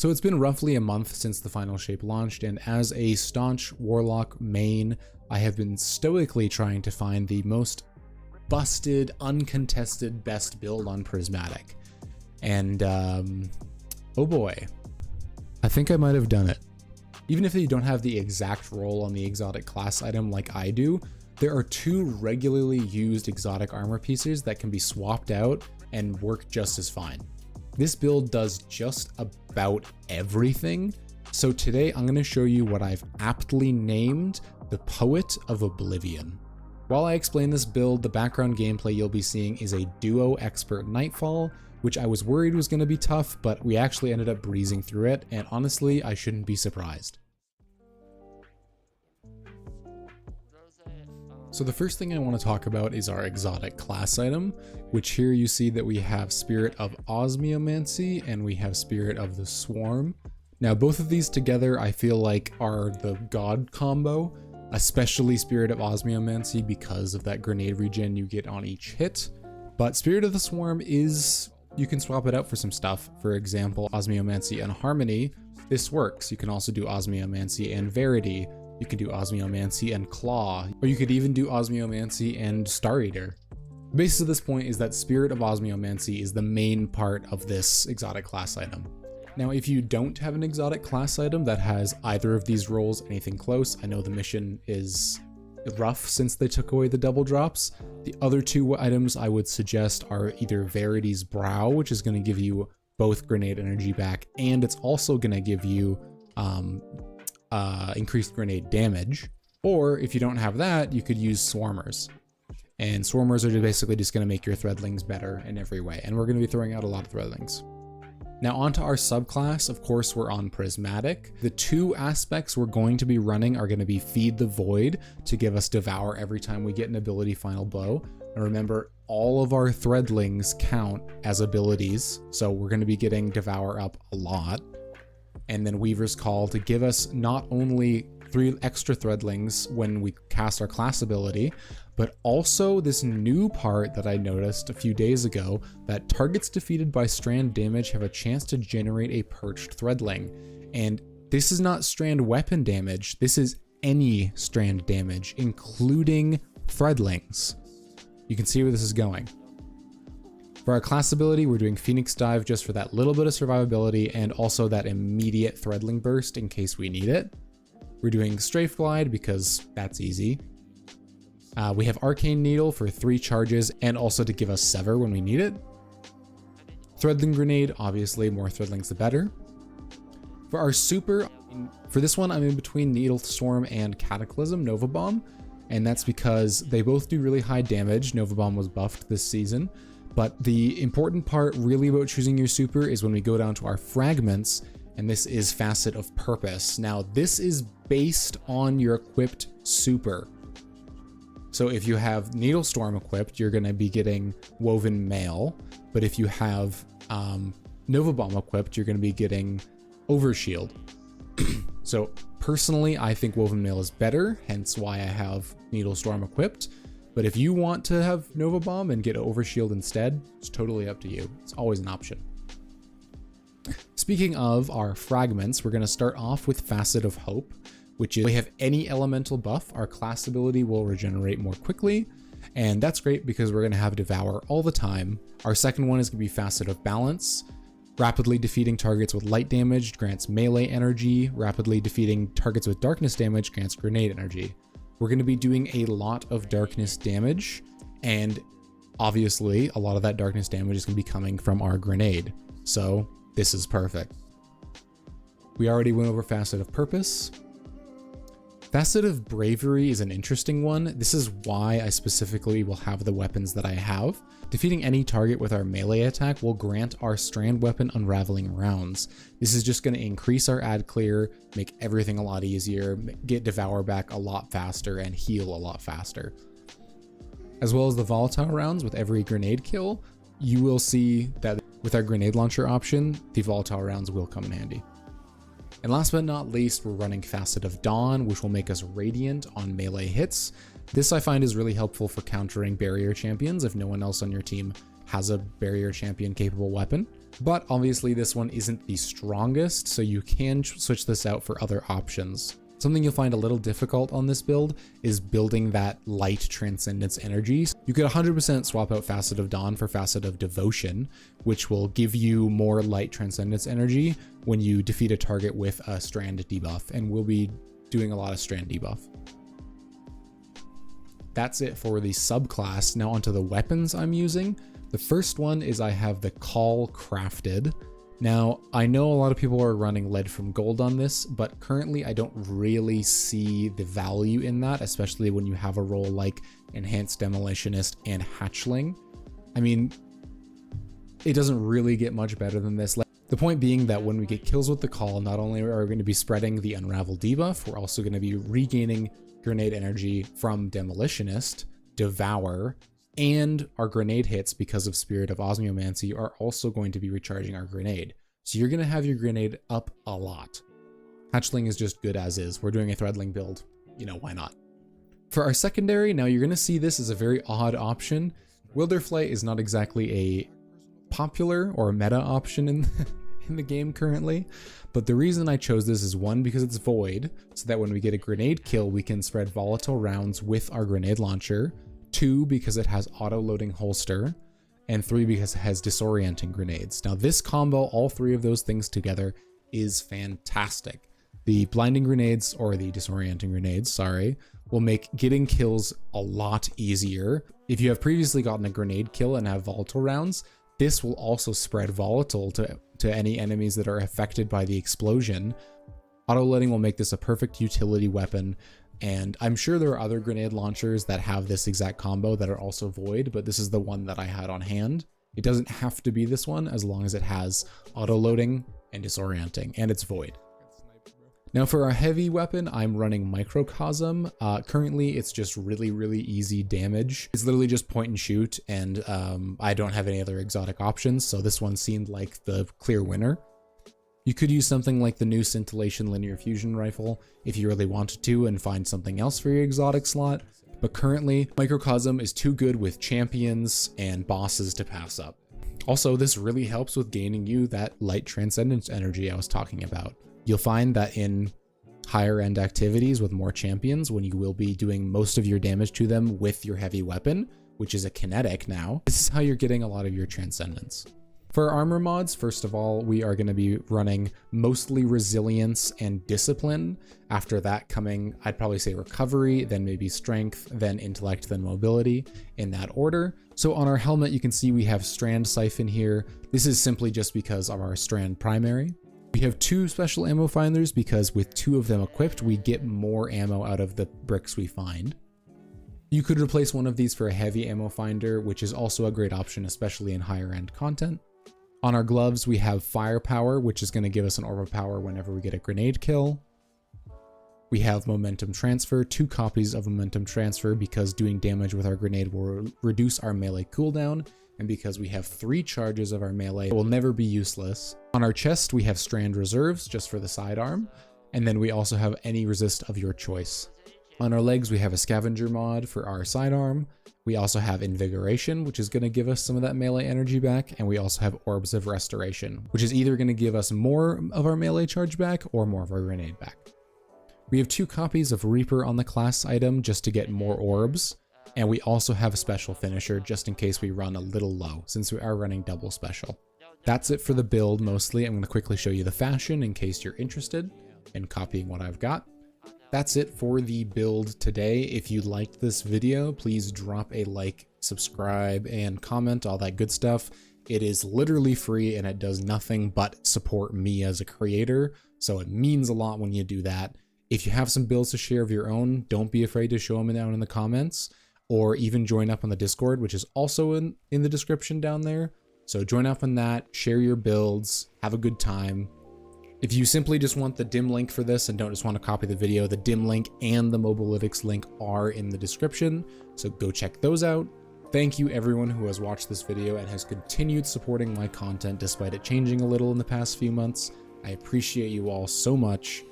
So it's been roughly a month since the final shape launched, and as a staunch Warlock main, I have been stoically trying to find the most busted, uncontested best build on Prismatic. And oh boy, I think I might have done it. Even if you don't have the exact role on the exotic class item like I do, there are 2 regularly used exotic armor pieces that can be swapped out and work just as fine. This build does just about everything, so today I'm going to show you what I've aptly named the Poet of Oblivion. While I explain this build, the background gameplay you'll be seeing is a duo expert Nightfall, which I was worried was going to be tough, but we actually ended up breezing through it, and honestly, I shouldn't be surprised. So the first thing I want to talk about is our exotic class item, which here you see that we have Spirit of Osmiomancy and we have Spirit of the Swarm. Now both of these together I feel like are the god combo, especially Spirit of Osmiomancy because of that grenade regen you get on each hit. But Spirit of the Swarm is, you can swap it out for some stuff. For example, Osmiomancy and Harmony, this works. You can also do Osmiomancy and Verity. You can do Osmiomancy and Claw, or you could even do Osmiomancy and Star Eater. The basis of this point is that Spirit of Osmiomancy is the main part of this exotic class item. Now, if you don't have an exotic class item that has either of these roles, anything close, I know the mission is rough since they took away the double drops. The other 2 items I would suggest are either Verity's Brow, which is going to give you both grenade energy back, and it's also going to give you increased grenade damage, or if you don't have that, you could use Swarmers. And Swarmers are basically just going to make your Threadlings better in every way, and we're going to be throwing out a lot of Threadlings. Now onto our subclass, of course we're on Prismatic. The 2 aspects we're going to be running are going to be Feed the Void to give us Devour every time we get an ability Final Blow. And remember, all of our Threadlings count as abilities, so we're going to be getting Devour up a lot. And then Weaver's Call to give us not only 3 extra Threadlings when we cast our class ability, but also this new part that I noticed a few days ago, that targets defeated by strand damage have a chance to generate a perched Threadling. And this is not strand weapon damage, this is any strand damage, including Threadlings. You can see where this is going. For our class ability, we're doing Phoenix Dive just for that little bit of survivability and also that immediate Threadling burst in case we need it. We're doing Strafe Glide because that's easy. We have Arcane Needle for 3 charges and also to give us Sever when we need it. Threadling Grenade, obviously more Threadlings the better. For our super, for this one I'm in between Needle Storm and Cataclysm Nova Bomb, and that's because they both do really high damage. Nova Bomb was buffed this season. But the important part really about choosing your super is when we go down to our fragments, and this is Facet of Purpose. Now this is based on your equipped super. So if you have Needle Storm equipped, you're going to be getting Woven Mail, but if you have Nova Bomb equipped, you're going to be getting Overshield. So personally, I think Woven Mail is better, hence why I have Needle Storm equipped. But if you want to have Nova Bomb and get Overshield instead, it's totally up to you. It's always an option. Speaking of our fragments, we're going to start off with Facet of Hope, which is if we have any elemental buff, our class ability will regenerate more quickly. And that's great because we're going to have Devour all the time. Our second one is going to be Facet of Balance. Rapidly defeating targets with light damage grants melee energy. Rapidly defeating targets with darkness damage grants grenade energy. We're going to be doing a lot of darkness damage, and obviously a lot of that darkness damage is going to be coming from our grenade. So this is perfect. We already went over Facet of Purpose. Facet of Bravery is an interesting one. This is why I specifically will have the weapons that I have. Defeating any target with our melee attack will grant our strand weapon unraveling rounds. This is just going to increase our ad clear, make everything a lot easier, get Devour back a lot faster, and heal a lot faster. As well as the volatile rounds with every grenade kill, you will see that with our grenade launcher option, the volatile rounds will come in handy. And last but not least, we're running Facet of Dawn, which will make us radiant on melee hits. This I find is really helpful for countering barrier champions if no one else on your team has a barrier champion capable weapon. but obviously this one isn't the strongest, so you can switch this out for other options. Something you'll find a little difficult on this build is building that light transcendence energy. You could 100% swap out Facet of Dawn for Facet of Devotion, which will give you more light transcendence energy when you defeat a target with a strand debuff, and we'll be doing a lot of strand debuff. That's it for the subclass. Now onto the weapons I'm using. The first one is I have the Call crafted. Now, I know a lot of people are running lead from gold on this, but currently I don't really see the value in that, especially when you have a role like Enhanced Demolitionist and Hatchling. I mean, it doesn't really get much better than this. The point being that when we get kills with the Call, not only are we going to be spreading the Unravel debuff, we're also going to be regaining grenade energy from Demolitionist, Devour, and our grenade hits because of Spirit of Osmiomancy are also going to be recharging our grenade. So you're going to have your grenade up a lot. Hatchling is just good as is. We're doing a Threadling build. You know, why not? For our secondary, now you're going to see this as a very odd option. Wilderflight is not exactly a popular or meta option in the game currently, but the reason I chose this is one, because it's void, so that when we get a grenade kill, we can spread volatile rounds with our grenade launcher. 2, because it has auto-loading holster, and 3, because it has disorienting grenades. Now this combo, all 3 of those things together, is fantastic. The blinding grenades, or the disorienting grenades, sorry, will make getting kills a lot easier. If you have previously gotten a grenade kill and have volatile rounds, this will also spread volatile to any enemies that are affected by the explosion. Auto-loading will make this a perfect utility weapon. And I'm sure there are other grenade launchers that have this exact combo that are also void, but this is the one that I had on hand. It doesn't have to be this one as long as it has auto-loading and disorienting, and it's void. Now for our heavy weapon, I'm running Microcosm. Currently, it's just really easy damage. It's literally just point and shoot, and I don't have any other exotic options, so this one seemed like the clear winner. You could use something like the new Scintillation Linear Fusion Rifle if you really wanted to and find something else for your exotic slot, but currently Microcosm is too good with champions and bosses to pass up. Also, this really helps with gaining you that light transcendence energy I was talking about. You'll find that in higher end activities with more champions, when you will be doing most of your damage to them with your heavy weapon, which is a kinetic now, this is how you're getting a lot of your transcendence. For our armor mods, first of all, we are going to be running mostly resilience and discipline. After that coming, I'd probably say recovery, then maybe strength, then intellect, then mobility, in that order. So on our helmet, you can see we have strand siphon here. This is simply just because of our strand primary. We have 2 special ammo finders because with 2 of them equipped, we get more ammo out of the bricks we find. You could replace one of these for a heavy ammo finder, which is also a great option, especially in higher end content. On our gloves, we have Firepower, which is going to give us an orb of power whenever we get a grenade kill. We have Momentum Transfer, 2 copies of Momentum Transfer because doing damage with our grenade will reduce our melee cooldown, and because we have 3 charges of our melee, it will never be useless. On our chest, we have Strand Reserves, just for the sidearm, and then we also have any resist of your choice. On our legs, we have a Scavenger mod for our sidearm. We also have Invigoration, which is going to give us some of that melee energy back, and we also have Orbs of Restoration, which is either going to give us more of our melee charge back or more of our grenade back. We have 2 copies of Reaper on the class item just to get more orbs, and we also have a special finisher just in case we run a little low, since we are running double special. That's it for the build mostly. I'm going to quickly show you the fashion in case you're interested in copying what I've got. That's it for the build today. If you liked this video, please drop a like, subscribe, and comment, all that good stuff. It is literally free and it does nothing but support me as a creator, so it means a lot when you do that. If you have some builds to share of your own, don't be afraid to show them down in the comments, or even join up on the Discord, which is also in the description down there. So join up on that, share your builds, have a good time. If you simply just want the dim link for this and don't just want to copy the video, the dim link and the Mobalytics link are in the description, so go check those out. Thank you everyone who has watched this video and has continued supporting my content despite it changing a little in the past few months. I appreciate you all so much,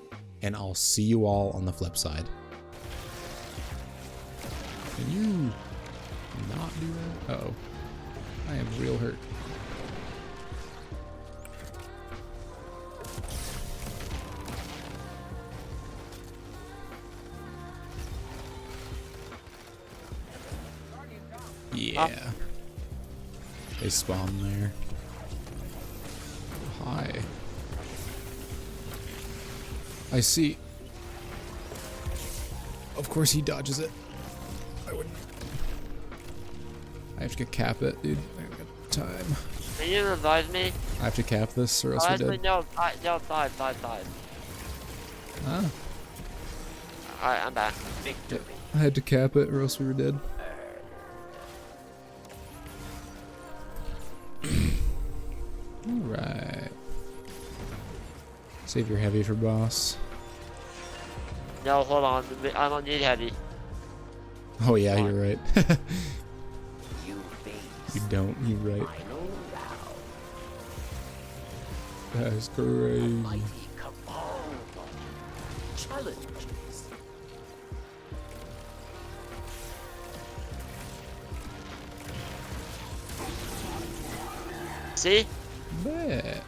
and I'll see you all on the flip side. Can you not do that? Uh-oh. I am real hurt. Yeah. They spawn there. Hi. I see. Of course he dodges it. I wouldn't. I have to cap it, dude. I don't got time. Can you revive me? I have to cap this or else Oh, we're actually, dead. no, dive. Ah. Alright, I'm back. Victory. I had to cap it or else we were dead. Alright. Save your heavy for boss. No, hold on. I don't need heavy. Oh yeah, you're right. You You don't, you're right. final round. That's crazy. Mighty cabal challenges. See? Bet.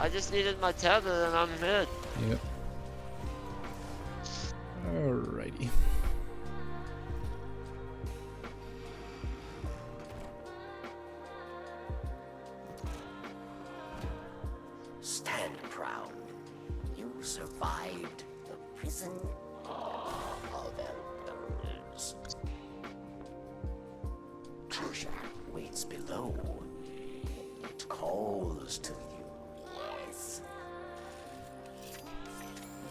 I just needed my tether and I'm good. Yep. Alrighty. Stand proud. You survived the prison of elders. Treasure waits below. It calls to you. Yes.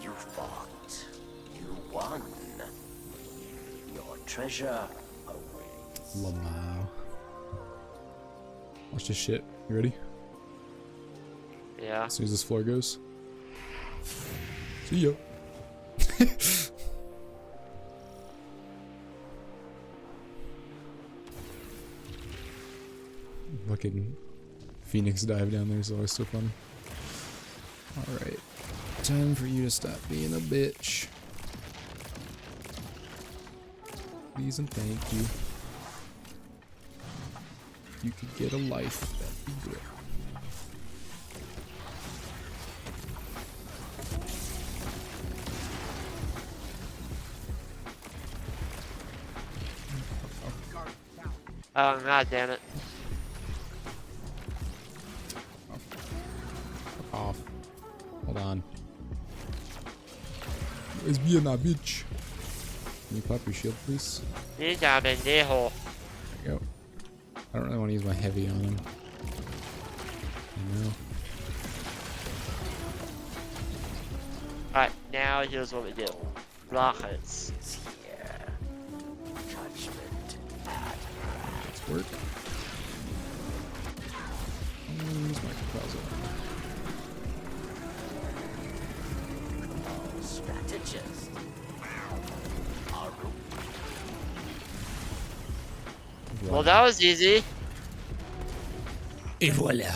You fought. You won. Your treasure awaits. Lamau. Watch this shit. You ready? Yeah. As soon as this floor goes. See ya. Fucking Phoenix dive down there is always so funny. Alright. Time for you to stop being a bitch. Please and thank you. If you could get a life, that'd be great. Oh, god damn it. Fuck off. Hold on. It's being a bitch. Can you pop your shield, please? Ninja pendejo. There you go. I don't really want to use my heavy on him. I know. Alright, now here's what we do. Rockets. Here. Judgment at Let's work. Use my puzzle. strategist. Well, that was easy. Et voilà.